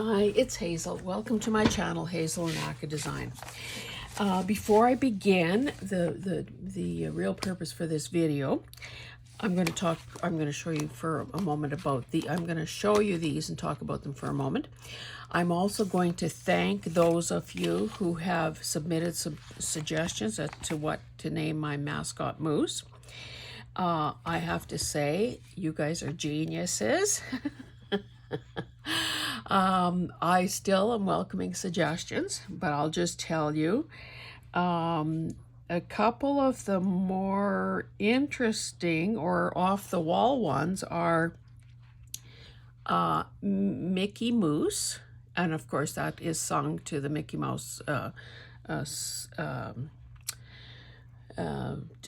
Hi, it's Hazel. Welcome to my channel, Hazel and Aka Design. Before I begin the real purpose for this video, I'm going to show you for a moment about I'm going to show you these and talk about them for a moment. I'm also going to thank those of you who have submitted some suggestions as to what to name my mascot moose. I have to say, you guys are geniuses. I still am welcoming suggestions, but I'll just tell you, a couple of the more interesting or off-the-wall ones are Mickey Mouse, and of course that is sung to the Mickey Mouse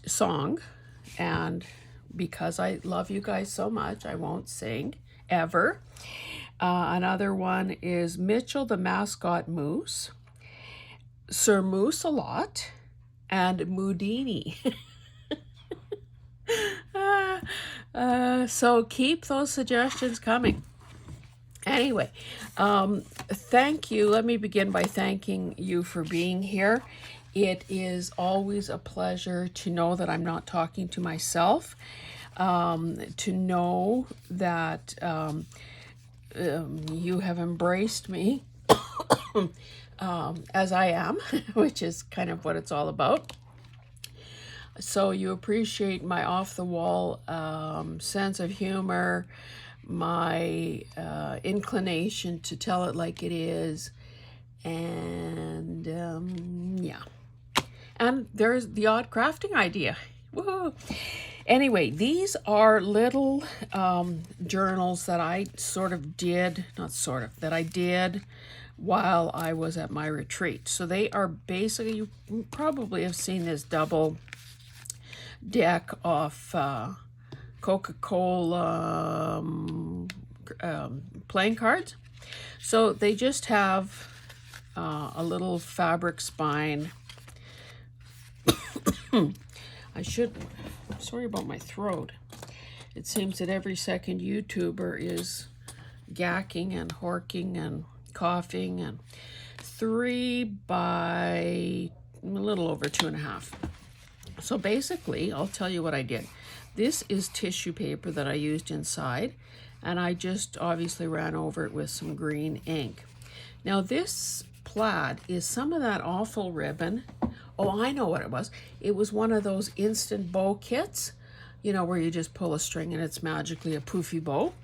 song, and because I love you guys so much, I won't sing ever. Another one is Mitchell the Mascot Moose, Sir Moose-a-Lot, and Moodini. So keep those suggestions coming. Anyway, thank you. Let me begin by thanking you for being here. It is always a pleasure to know that I'm not talking to myself, to know that you have embraced me as I am, which is kind of what it's all about. So you appreciate my off-the-wall sense of humor, my inclination to tell it like it is, and yeah. And there's the odd crafting idea. Woohoo! Anyway, these are little journals that I that I did while I was at my retreat. So they are basically, you probably have seen this double deck of Coca-Cola playing cards. So they just have a little fabric spine. Sorry about my throat. It seems that every second YouTuber is gacking and horking and coughing. And 3 by a little over 2.5. So basically, I'll tell you what I did. This is tissue paper that I used inside, and I just obviously ran over it with some green ink. Now this plaid is some of that awful ribbon. Oh, I know what it was. It was one of those instant bow kits, you know, where you just pull a string and it's magically a poofy bow.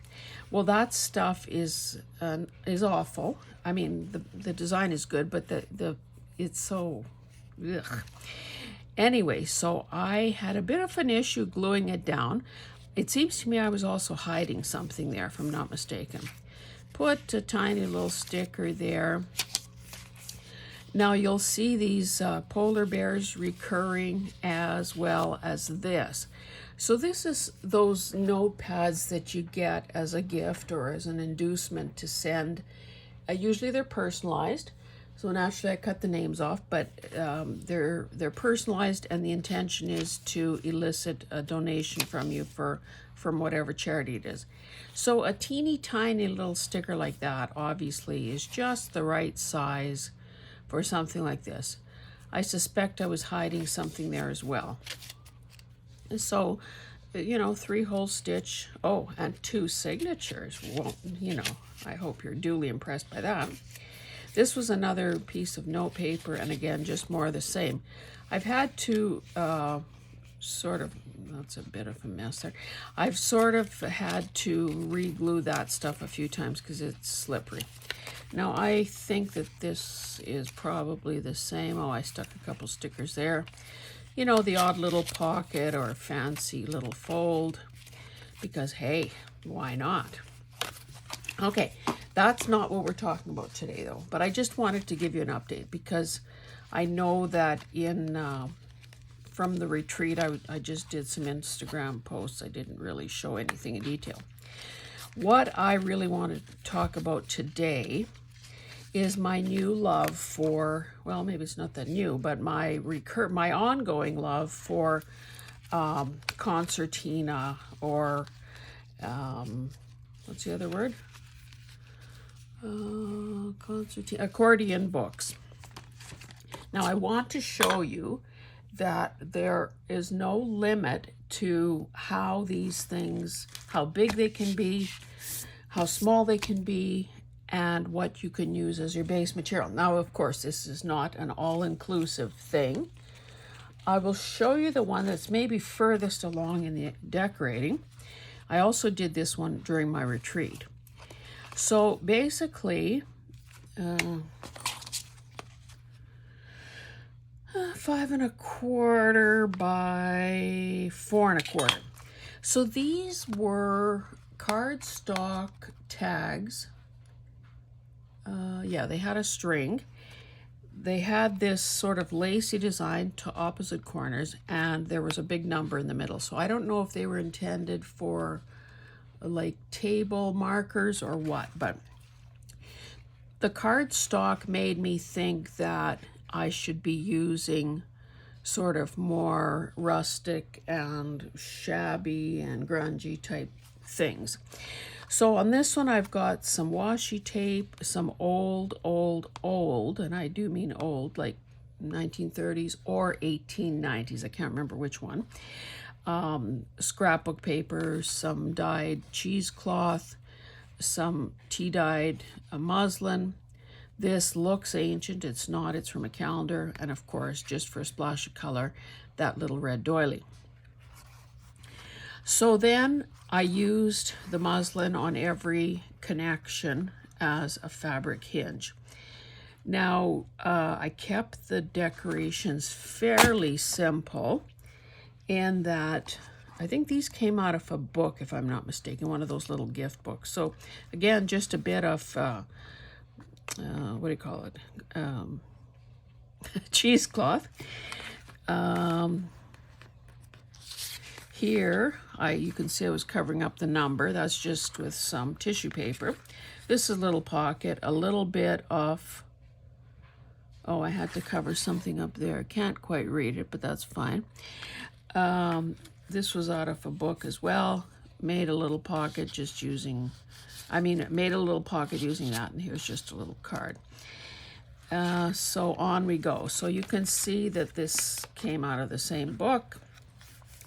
Well, that stuff is awful. I mean, the design is good, but it's so ugh. Anyway, so I had a bit of an issue gluing it down. It seems to me I was also hiding something there, if I'm not mistaken. Put a tiny little sticker there. Now you'll see these polar bears recurring as well as this. So this is those notepads that you get as a gift or as an inducement to send. Usually they're personalized. So naturally I cut the names off, but they're personalized, and the intention is to elicit a donation from you from whatever charity it is. So a teeny tiny little sticker like that obviously is just the right size for something like this. I suspect I was hiding something there as well. And so, you know, 3-hole stitch. Oh, and 2 signatures. Well, you know, I hope you're duly impressed by that. This was another piece of note paper, and again, just more of the same. I've had to that's a bit of a mess there. I've sort of had to re-glue that stuff a few times because it's slippery. Now, I think that this is probably the same. Oh, I stuck a couple stickers there. You know, the odd little pocket or fancy little fold, because, hey, why not? Okay, that's not what we're talking about today, though. But I just wanted to give you an update because I know that from the retreat, I just did some Instagram posts. I didn't really show anything in detail. What I really want to talk about today is my new love for, well, maybe it's not that new, but my ongoing love for Concertina, or what's the other word? Concertina, accordion books. Now I want to show you that there is no limit to how these things, how big they can be, how small they can be, and what you can use as your base material. Now, of course, this is not an all-inclusive thing. I will show you the one that's maybe furthest along in the decorating. I also did this one during my retreat. So basically, 5 1/4 by 4 1/4. So these were cardstock tags. Yeah, they had a string. They had this sort of lacy design to opposite corners, and there was a big number in the middle. So I don't know if they were intended for like table markers or what, but the cardstock made me think that I should be using sort of more rustic and shabby and grungy type things. So on this one, I've got some washi tape, some old, and I do mean old, like 1930s or 1890s. I can't remember which one. Scrapbook paper, some dyed cheesecloth, some tea-dyed muslin. This looks ancient. It's not. It's from a calendar. And of course, just for a splash of color, that little red doily. So then I used the muslin on every connection as a fabric hinge. Now, I kept the decorations fairly simple in that I think these came out of a book, if I'm not mistaken, one of those little gift books. So again, just a bit of, what do you call it? Cheesecloth. Here, you can see I was covering up the number. That's just with some tissue paper. This is a little pocket, a little bit of, oh, I had to cover something up there. I can't quite read it, but that's fine. This was out of a book as well. Made a little pocket just using, made a little pocket using that, and here's just a little card. So on we go. So you can see that this came out of the same book.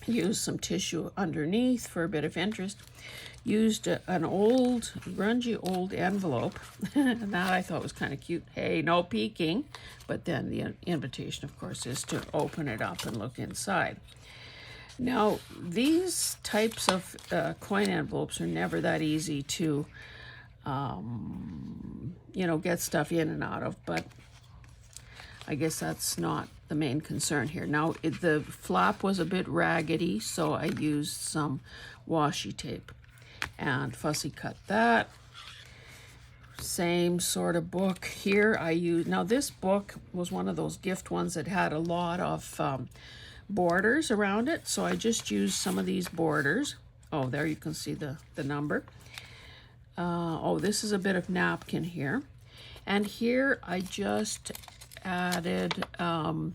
Used some tissue underneath for a bit of interest. Used an old, grungy old envelope. And that I thought was kind of cute. Hey, no peeking. But then the invitation, of course, is to open it up and look inside. Now, these types of coin envelopes are never that easy to, get stuff in and out of, but I guess that's not the main concern here. Now, the flap was a bit raggedy, so I used some washi tape and fussy cut that. Same sort of book here. Now this book was one of those gift ones that had a lot of borders around it, so I just used some of these borders. Oh, there you can see the number. This is a bit of napkin here. And here I just added, now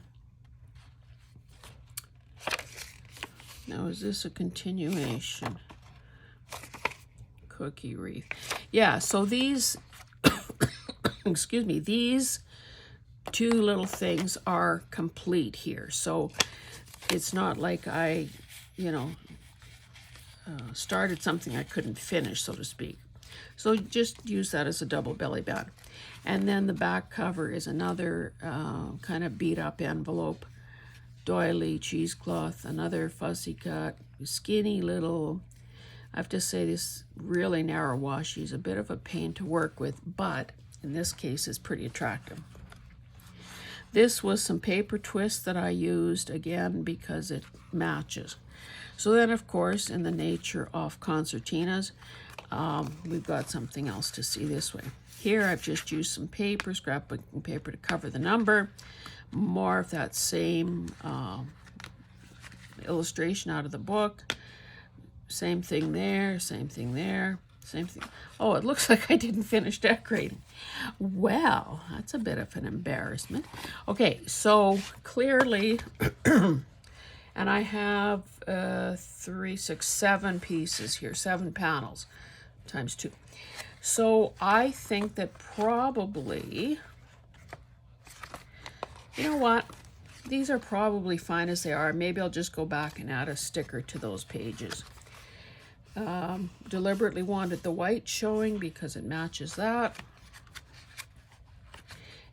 is this a continuation? Cookie wreath. Yeah, so these, excuse me, these two little things are complete here. So it's not like I, started something I couldn't finish, so to speak. So just use that as a double belly band. And then the back cover is another kind of beat up envelope, doily, cheesecloth, another fussy cut, skinny little, I have to say this really narrow washi is a bit of a pain to work with, but in this case is pretty attractive. This was some paper twist that I used, again, because it matches. So then, of course, in the nature of concertinas, we've got something else to see this way. Here I've just used some paper, scrapbooking paper, to cover the number. More of that same illustration out of the book. Same thing there, same thing there, same thing. Oh, it looks like I didn't finish decorating. Well, that's a bit of an embarrassment. Okay, so clearly, and I have 3, 6, 7 pieces here, 7 panels times 2. So I think that probably, you know what? These are probably fine as they are. Maybe I'll just go back and add a sticker to those pages. Deliberately wanted the white showing because it matches that.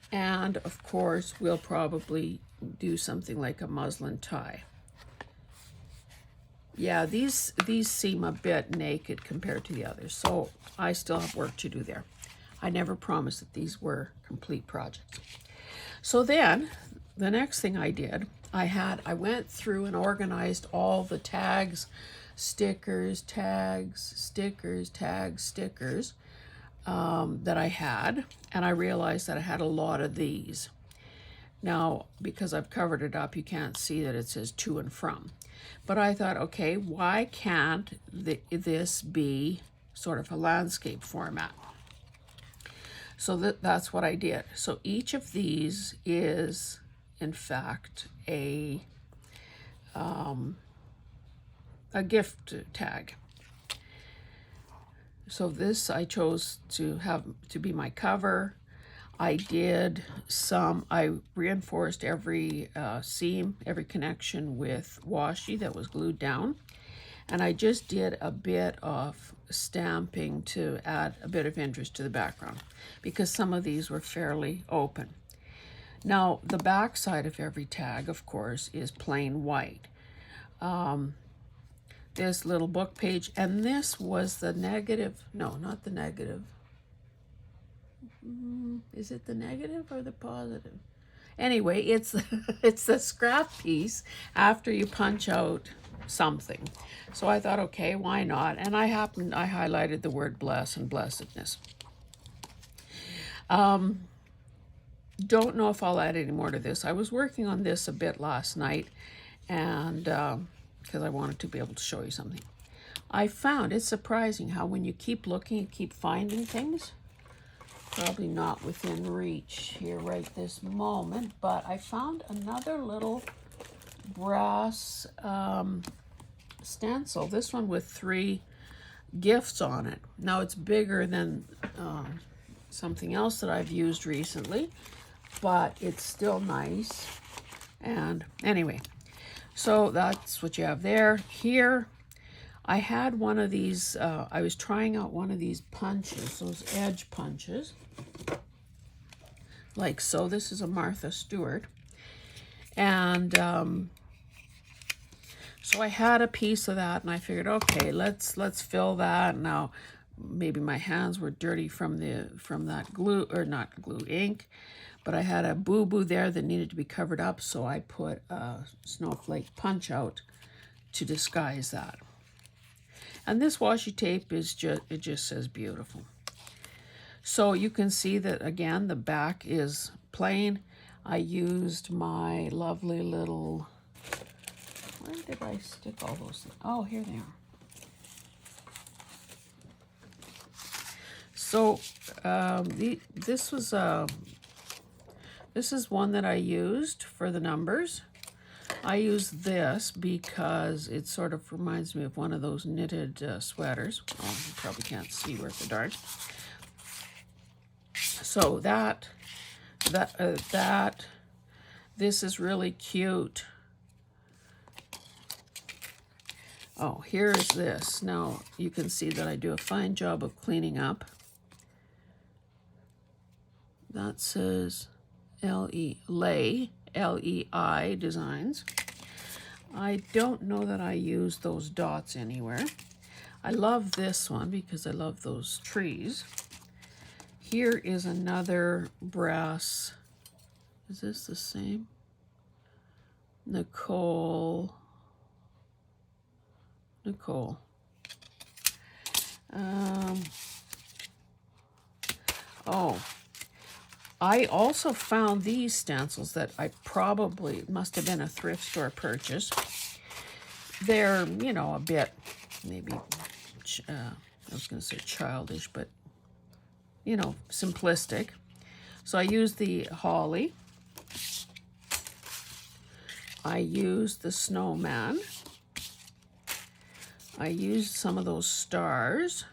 And of course, we'll probably do something like a muslin tie. Yeah, these seem a bit naked compared to the others, so I still have work to do there. I never promised that these were complete projects. So then, the next thing I did, I went through and organized all the tags, stickers, tags, stickers, tags, stickers that I had, and I realized that I had a lot of these. Now, because I've covered it up, you can't see that it says to and from. But I thought, okay, why can't this be sort of a landscape format? So that's what I did. So each of these is, in fact, a gift tag. So this I chose to have to be my cover. I reinforced every seam, every connection with washi that was glued down. And I just did a bit of stamping to add a bit of interest to the background because some of these were fairly open. Now, the back side of every tag, of course, is plain white. This little book page, and this was the negative, no, not the negative. Is it the negative or the positive? Anyway, it's it's the scrap piece after you punch out something. So I thought, okay, why not? And I highlighted the word bless and blessedness. Don't know if I'll add any more to this. I was working on this a bit last night, and because I wanted to be able to show you something. I found it's surprising how when you keep looking, you keep finding things. Probably not within reach here right this moment, but I found another little brass stencil. This one with 3 gifts on it. Now it's bigger than something else that I've used recently, but it's still nice. And anyway, so that's what you have there. Here, I had one of these, I was trying out one of these punches, those edge punches, like so. This is a Martha Stewart. And so I had a piece of that, and I figured, okay, let's fill that. Now, maybe my hands were dirty from that glue, or not glue, ink, but I had a boo-boo there that needed to be covered up, so I put a snowflake punch out to disguise that. And this washi tape is it just says beautiful. So you can see that, again, the back is plain. I used my lovely little, where did I stick all those things? Oh, here they are. So this is one that I used for the numbers. I use this because it sort of reminds me of one of those knitted sweaters. Oh, you probably can't see worth the darn. So this is really cute. Oh, here's this. Now you can see that I do a fine job of cleaning up. That says Lei Designs. I don't know that I use those dots anywhere. I love this one because I love those trees. Here is another brass. Is this the same? Nicole. Oh, I also found these stencils that I probably must have been a thrift store purchase. They're, you know, a bit maybe, I was going to say childish, but, you know, simplistic. So I used the holly. I used the snowman. I used some of those stars.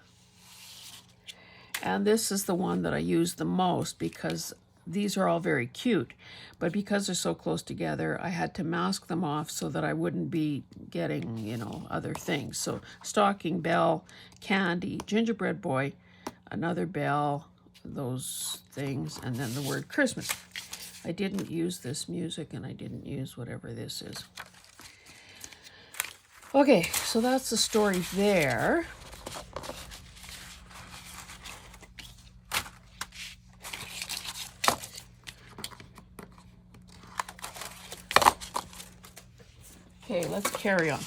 And this is the one that I use the most because these are all very cute. But because they're so close together, I had to mask them off so that I wouldn't be getting, you know, other things. So stocking, bell, candy, gingerbread boy, another bell, those things, and then the word Christmas. I didn't use this music, and I didn't use whatever this is. Okay, so that's the story there. Okay, let's carry on.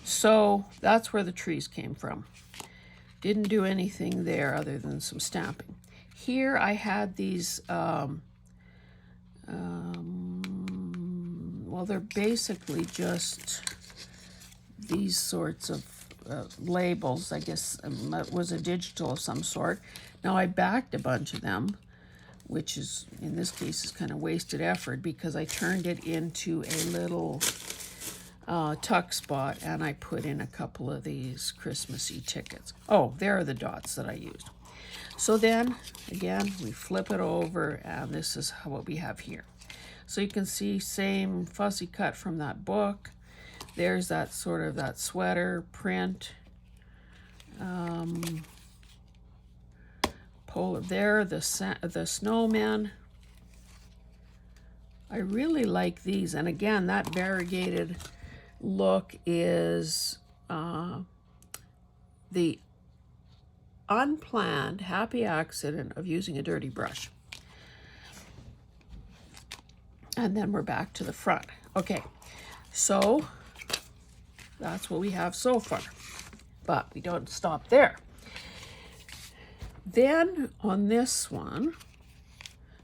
So that's where the trees came from. Didn't do anything there other than some stamping. Here I had these, well, they're basically just these sorts of labels. I guess it was a digital of some sort. Now I backed a bunch of them, which is, in this case, is kind of wasted effort because I turned it into a little tuck spot, and I put in a couple of these Christmassy tickets. Oh, there are the dots that I used. So then, again, we flip it over, and this is what we have here. So you can see same fussy cut from that book. There's that sort of that sweater print. Polar there, the snowman. I really like these, and again, that variegated look is the unplanned happy accident of using a dirty brush. And then we're back to the front. Okay, so that's what we have so far, but we don't stop there. Then on this one,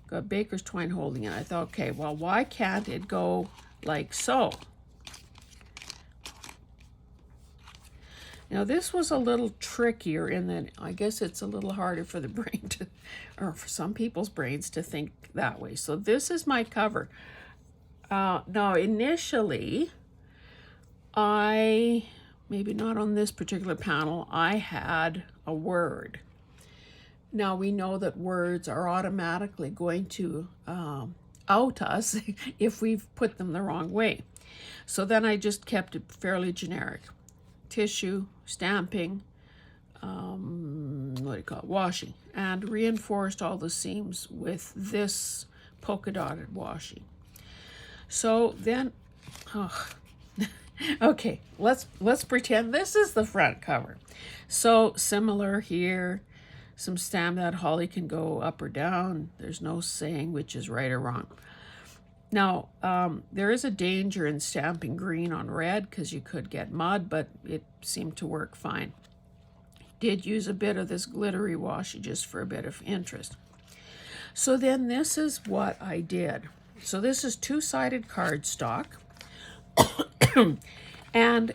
got baker's twine holding it. I thought, okay, well, why can't it go like so? Now this was a little trickier in that I guess it's a little harder for the brain to, or for some people's brains to think that way. So this is my cover. Now initially, maybe not on this particular panel, I had a word. Now we know that words are automatically going to out us if we've put them the wrong way. So then I just kept it fairly generic. Tissue, stamping, washing, and reinforced all the seams with this polka dotted washi. So then, okay, let's pretend this is the front cover. So similar here, some stamp that holly can go up or down. There's no saying which is right or wrong. Now, there is a danger in stamping green on red because you could get mud, but it seemed to work fine. Did use a bit of this glittery washi just for a bit of interest. So then this is what I did. So this is two-sided cardstock. And,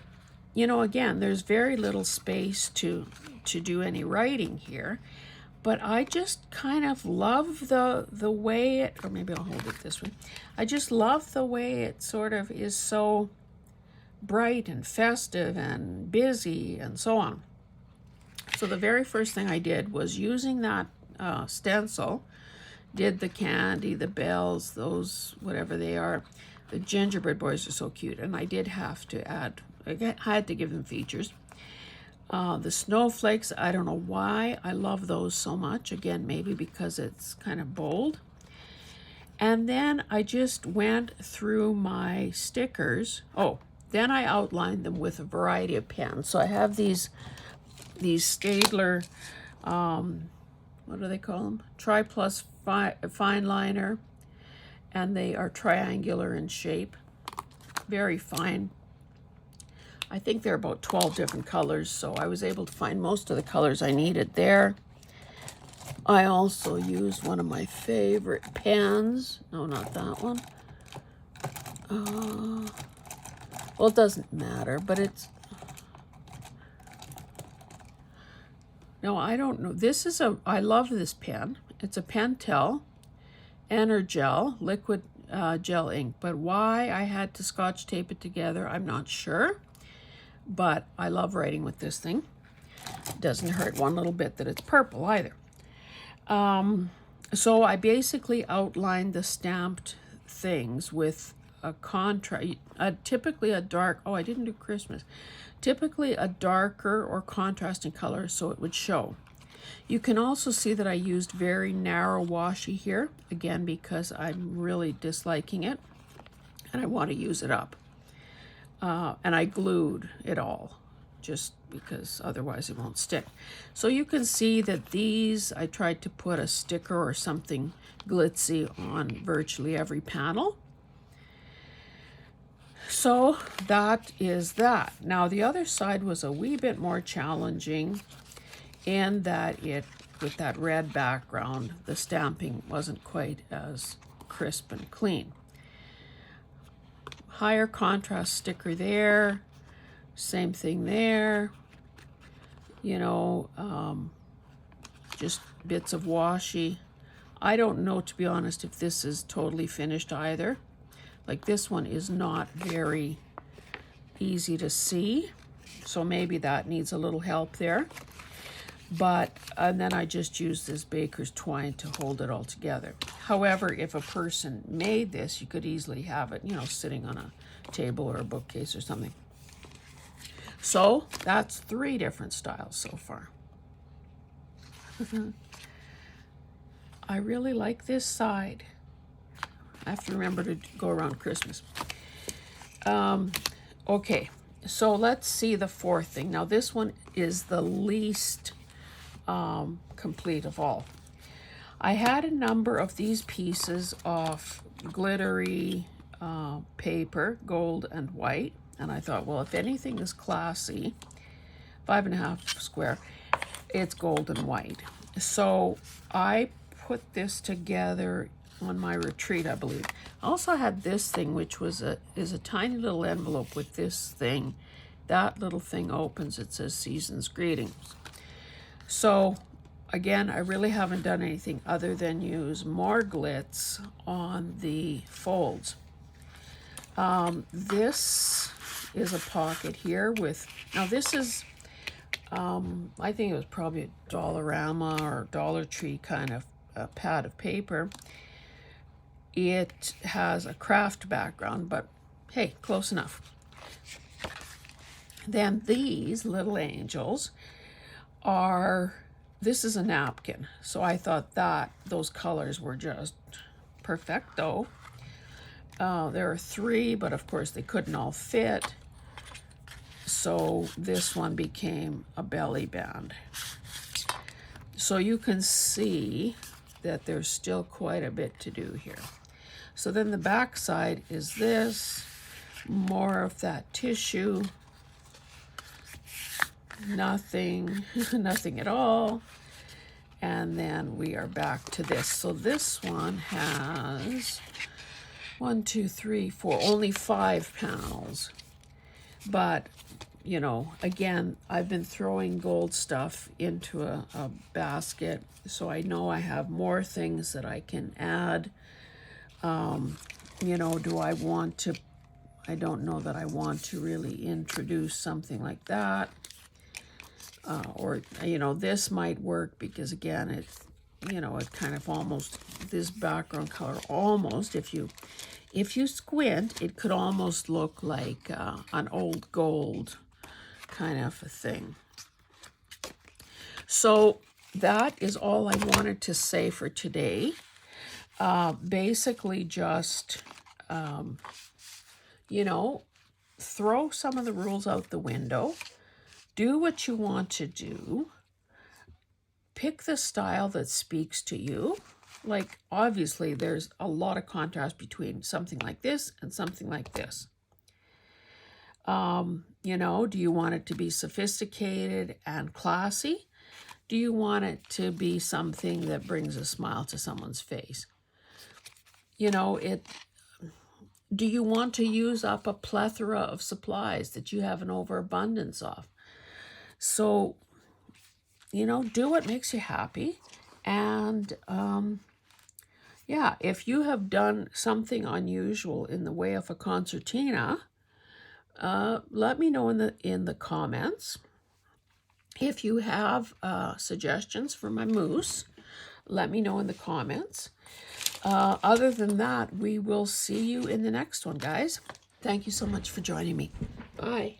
you know, again, there's very little space to do any writing here. But I just kind of love the way it, or maybe I'll hold it this way. I just love the way it sort of is so bright and festive and busy and so on. So the very first thing I did was using that stencil, did the candy, the bells, those, whatever they are. The gingerbread boys are so cute, and I did have to add, I had to give them features. The snowflakes, I don't know why I love those so much. Again, maybe because it's kind of bold. And then I just went through my stickers. Oh, then I outlined them with a variety of pens. So I have these Staedtler, what do they call them? Tri-Plus fine liner. And they are triangular in shape. Very fine. I think there are about 12 different colors, so I was able to find most of the colors I needed there. I also used one of my favorite pens. No, not that one. Well, it doesn't matter, but it's... No, I don't know. This is I love this pen. It's a Pentel Energel liquid gel ink, but why I had to Scotch tape it together, I'm not sure. But I love writing with this thing. It doesn't hurt one little bit that it's purple either. So I basically outlined the stamped things with a contrast, typically a dark, oh, I didn't do Christmas, typically a darker or contrasting color so it would show. You can also see that I used very narrow washi here, again, because I'm really disliking it and I want to use it up. And I glued it all just because otherwise it won't stick. So you can see that these, I tried to put a sticker or something glitzy on virtually every panel. So that is that. Now the other side was a wee bit more challenging in that it, with that red background, the stamping wasn't quite as crisp and clean. Higher contrast sticker there, same thing there, you know, just bits of washi. I don't know, to be honest, if this is totally finished either. Like this one is not very easy to see, so maybe that needs a little help there. But, and then I just used this baker's twine to hold it all together. However, if a person made this, you could easily have it, you know, sitting on a table or a bookcase or something. So that's 3 different styles so far. I really like this side. I have to remember to go around Christmas. Okay, so let's see the 4th thing. Now this one is the least complete of all. I had a number of these pieces of glittery paper, gold and white, and I thought, well, if anything is classy, 5.5 square, it's gold and white. So I put this together on my retreat, I believe. I also had this thing, which was is a tiny little envelope with this thing. That little thing opens, it says Season's Greetings. So again, I really haven't done anything other than use more glitz on the folds. This is a pocket here with, now this is, I think it was probably a Dollarama or Dollar Tree kind of a pad of paper. It has a craft background, but hey, close enough. Then these little angels are, this is a napkin. So I thought that those colors were just perfecto. There are 3, but of course they couldn't all fit. So this one became a belly band. So you can see that there's still quite a bit to do here. So then the back side is this, more of that tissue, nothing, nothing at all. And then we are back to this. So this one has 1, 2, 3, 4, only 5 panels. But, you know, again, I've been throwing gold stuff into a basket, so I know I have more things that I can add. You know, do I want to, I don't know that I want to really introduce something like that. Or, you know, this might work because, again, it's, you know, it kind of almost, this background color almost, if you squint, it could almost look like an old gold kind of a thing. So that is all I wanted to say for today. Basically just, you know, throw some of the rules out the window. Do what you want to do. Pick the style that speaks to you. Like, obviously, there's a lot of contrast between something like this and something like this. You know, do you want it to be sophisticated and classy? Do you want it to be something that brings a smile to someone's face? You know, do you want to use up a plethora of supplies that you have an overabundance of? So, you know, do what makes you happy. And yeah, if you have done something unusual in the way of a concertina, let me know in the comments. If you have suggestions for my mousse, let me know in the comments. Other than that, we will see you in the next one, guys. Thank you so much for joining me. Bye.